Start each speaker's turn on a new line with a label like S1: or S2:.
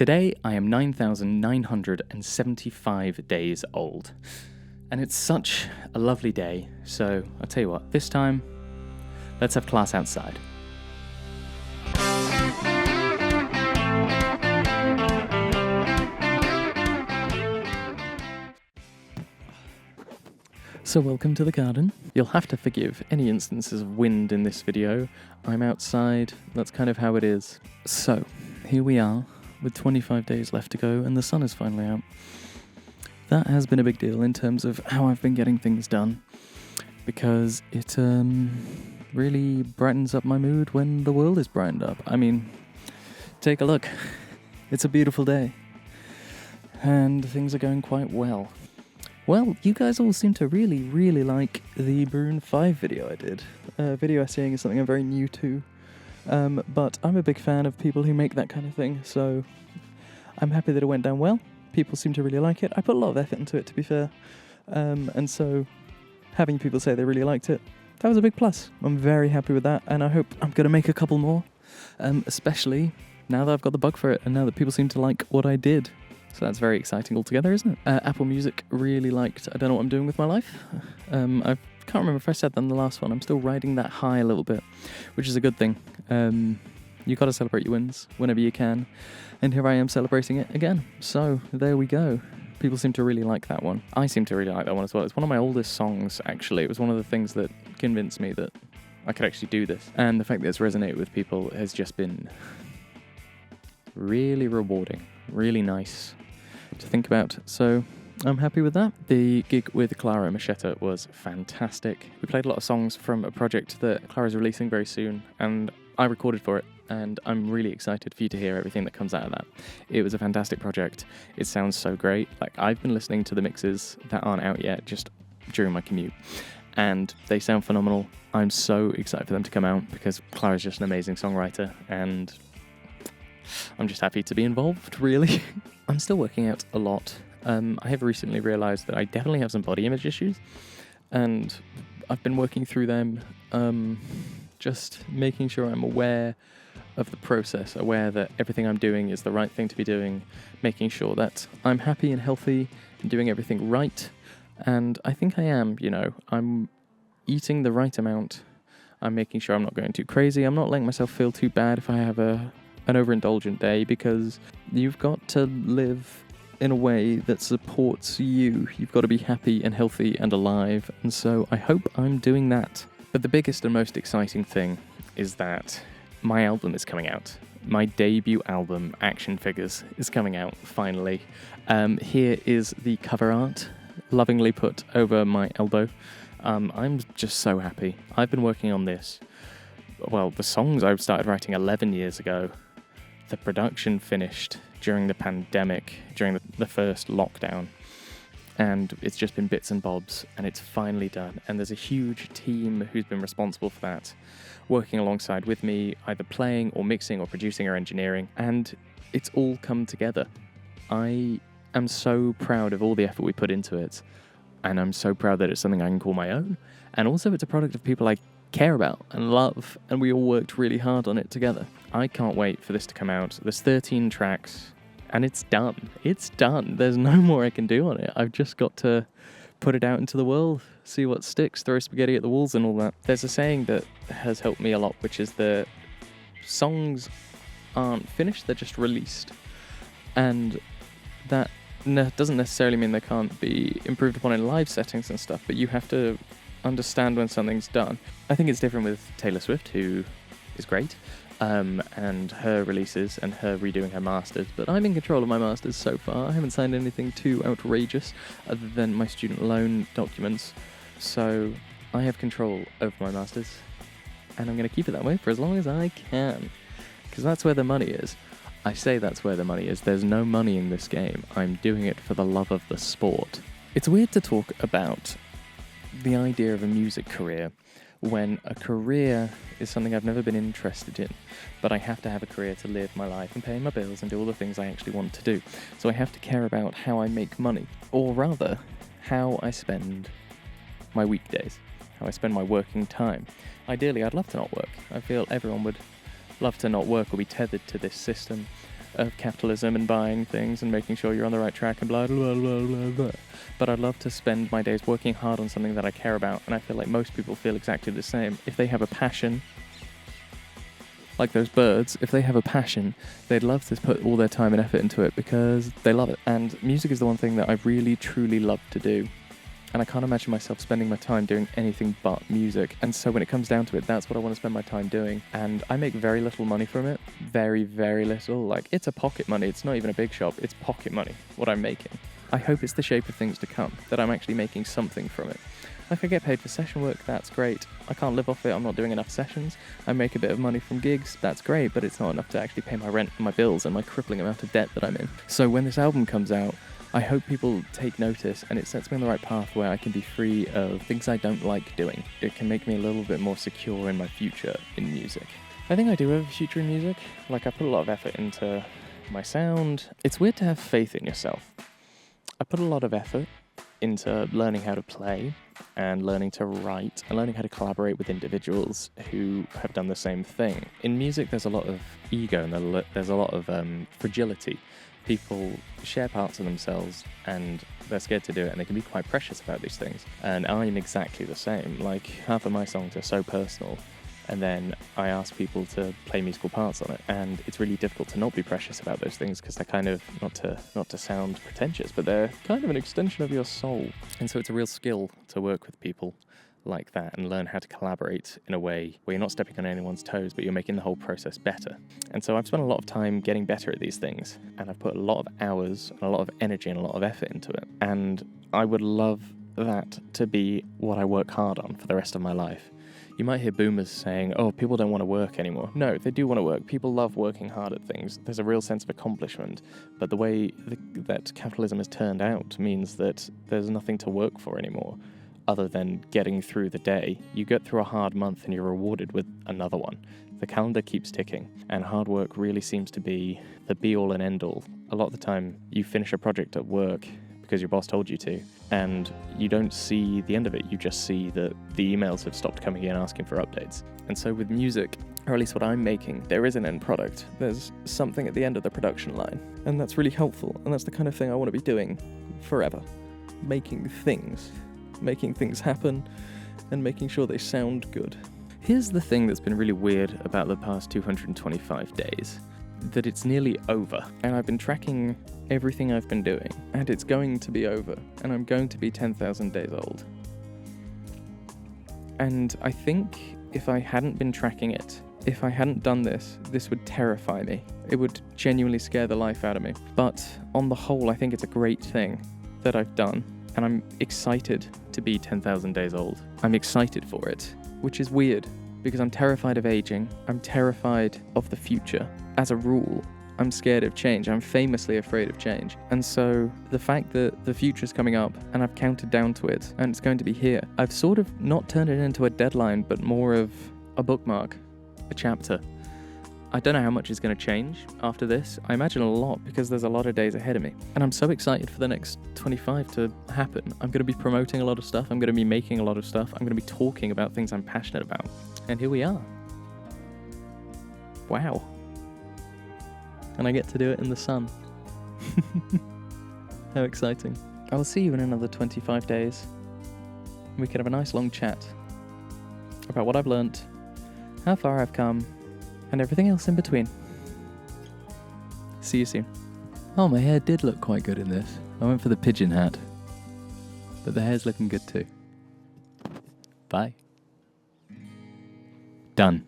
S1: Today I am 9,975 days old, and it's such a lovely day, so I'll tell you what, this time, let's have class outside. So welcome to the garden. You'll have to forgive any instances of wind in this video. I'm outside, that's kind of how it is. So, here we are, with 25 days left to go, and the sun is finally out. That has been a big deal in terms of how I've been getting things done, because it really brightens up my mood when the world is brightened up. I mean, take a look. It's a beautiful day, and things are going quite well. Well, you guys all seem to really like the Bruin 5 video I did. Video essaying is something I'm very new to, but I'm a big fan of people who make that kind of thing, so I'm happy that it went down well. People seem to really like it. I put a lot of effort into it, to be fair, and so having people say they really liked it, that was a big plus. I'm very happy with that, and I hope I'm going to make a couple more, especially now that I've got the bug for it, and now that people seem to like what I did. So that's very exciting altogether, isn't it? Apple Music really liked I Don't Know What I'm Doing With My Life. I can't remember if I said that in the last one. I'm still riding that high a little bit, which is a good thing. You got to celebrate your wins whenever you can. And here I am celebrating it again. So there we go. People seem to really like that one. I seem to really like that one as well. It's one of my oldest songs, actually. It was one of the things that convinced me that I could actually do this. And the fact that it's resonated with people has just been really rewarding, really nice to think about, so I'm happy with that. The gig with Clara Machetta was fantastic. We played a lot of songs from a project that Clara's releasing very soon, and I recorded for it, and I'm really excited for you to hear everything that comes out of that. It was a fantastic project. It sounds so great. Like, I've been listening to the mixes that aren't out yet just during my commute, and they sound phenomenal. I'm so excited for them to come out because Clara's just an amazing songwriter, and I'm just happy to be involved, really. I'm still working out a lot. I have recently realised that I definitely have some body image issues, and I've been working through them, just making sure I'm aware of the process, aware that everything I'm doing is the right thing to be doing, making sure that I'm happy and healthy and doing everything right, and I think I am, I'm eating the right amount, I'm making sure I'm not going too crazy, I'm not letting myself feel too bad if I have an overindulgent day, because you've got to live in a way that supports you. You've got to be happy and healthy and alive, and so I hope I'm doing that. But the biggest and most exciting thing is that my album is coming out. My debut album, Action Figures, is coming out finally. Here is the cover art, lovingly put over my elbow. I'm just so happy. I've been working on this. Well, the songs I started writing 11 years ago. The production finished during the pandemic, during the first lockdown, and it's just been bits and bobs, and it's finally done. And there's a huge team who's been responsible for that, working alongside with me, either playing or mixing or producing or engineering, and it's all come together. I am so proud of all the effort we put into it, and I'm so proud that it's something I can call my own, and also it's a product of people I care about and love, and we all worked really hard on it together. I can't wait for this to come out. There's 13 tracks, and it's done. It's done. There's no more I can do on it. I've just got to put it out into the world, see what sticks, throw spaghetti at the walls and all that. There's a saying that has helped me a lot, which is that songs aren't finished, they're just released. And that doesn't necessarily mean they can't be improved upon in live settings and stuff, but you have to understand when something's done. I think it's different with Taylor Swift, who is great, and her releases and her redoing her masters, but I'm in control of my masters so far. I haven't signed anything too outrageous other than my student loan documents, so I have control over my masters, and I'm going to keep it that way for as long as I can, because that's where the money is. I say that's where the money is. There's no money in this game. I'm doing it for the love of the sport. It's weird to talk about the idea of a music career when a career is something I've never been interested in, but I have to have a career to live my life and pay my bills and do all the things I actually want to do. So I have to care about how I make money, or rather, how I spend my weekdays, how I spend my working time. Ideally, I'd love to not work. I feel everyone would love to not work or be tethered to this system, of capitalism and buying things and making sure you're on the right track and blah, blah, blah, blah, blah. But I'd love to spend my days working hard on something that I care about, and I feel like most people feel exactly the same. If they have a passion, like those birds, if they have a passion, they'd love to put all their time and effort into it because they love it. And music is the one thing that I really, truly love to do. And I can't imagine myself spending my time doing anything but music. And so when it comes down to it, that's what I want to spend my time doing. And I make very little money from it. Very, very little. Like, it's a pocket money. It's not even a big shop. It's pocket money, what I'm making. I hope it's the shape of things to come, that I'm actually making something from it. If I get paid for session work, that's great. I can't live off it. I'm not doing enough sessions. I make a bit of money from gigs. That's great, but it's not enough to actually pay my rent and my bills and my crippling amount of debt that I'm in. So when this album comes out, I hope people take notice and it sets me on the right path where I can be free of things I don't like doing. It can make me a little bit more secure in my future in music. I think I do have a future in music. Like, I put a lot of effort into my sound. It's weird to have faith in yourself. I put a lot of effort into learning how to play and learning to write and learning how to collaborate with individuals who have done the same thing. In music, there's a lot of ego and there's a lot of fragility. People share parts of themselves and they're scared to do it, and they can be quite precious about these things. And I'm exactly the same. Like, half of my songs are so personal, and then I ask people to play musical parts on it, and it's really difficult to not be precious about those things because they're kind of, not to sound pretentious, but they're kind of an extension of your soul. And so it's a real skill to work with people like that and learn how to collaborate in a way where you're not stepping on anyone's toes, but you're making the whole process better. And so I've spent a lot of time getting better at these things, and I've put a lot of hours and a lot of energy and a lot of effort into it. And I would love that to be what I work hard on for the rest of my life. You might hear boomers saying, oh, people don't want to work anymore. No, they do want to work. People love working hard at things. There's a real sense of accomplishment. But the way that capitalism has turned out means that there's nothing to work for anymore other than getting through the day. You get through a hard month and you're rewarded with another one. The calendar keeps ticking, and hard work really seems to be the be-all and end-all. A lot of the time, you finish a project at work because your boss told you to, and you don't see the end of it. You just see that the emails have stopped coming in asking for updates. And so with music, or at least what I'm making, there is an end product. There's something at the end of the production line, and that's really helpful, and that's the kind of thing I want to be doing forever. Making things happen and making sure they sound good. Here's the thing that's been really weird about the past 225 days, that it's nearly over, and I've been tracking everything I've been doing, and it's going to be over, and I'm going to be 10,000 days old. And I think if I hadn't been tracking it, if I hadn't done this, this would terrify me. It would genuinely scare the life out of me. But on the whole, I think it's a great thing that I've done, and I'm excited to be 10,000 days old. I'm excited for it, which is weird, because I'm terrified of aging. I'm terrified of the future. As a rule, I'm scared of change. I'm famously afraid of change. And so the fact that the future's coming up and I've counted down to it and it's going to be here, I've sort of not turned it into a deadline, but more of a bookmark, a chapter. I don't know how much is going to change after this. I imagine a lot, because there's a lot of days ahead of me. And I'm so excited for the next 25 to happen. I'm going to be promoting a lot of stuff. I'm going to be making a lot of stuff. I'm going to be talking about things I'm passionate about. And here we are. Wow. And I get to do it in the sun. How exciting. I will see you in another 25 days. We can have a nice long chat about what I've learnt, how far I've come, and everything else in between. See you soon. Oh, my hair did look quite good in this. I went for the pigeon hat. But the hair's looking good too. Bye. Done.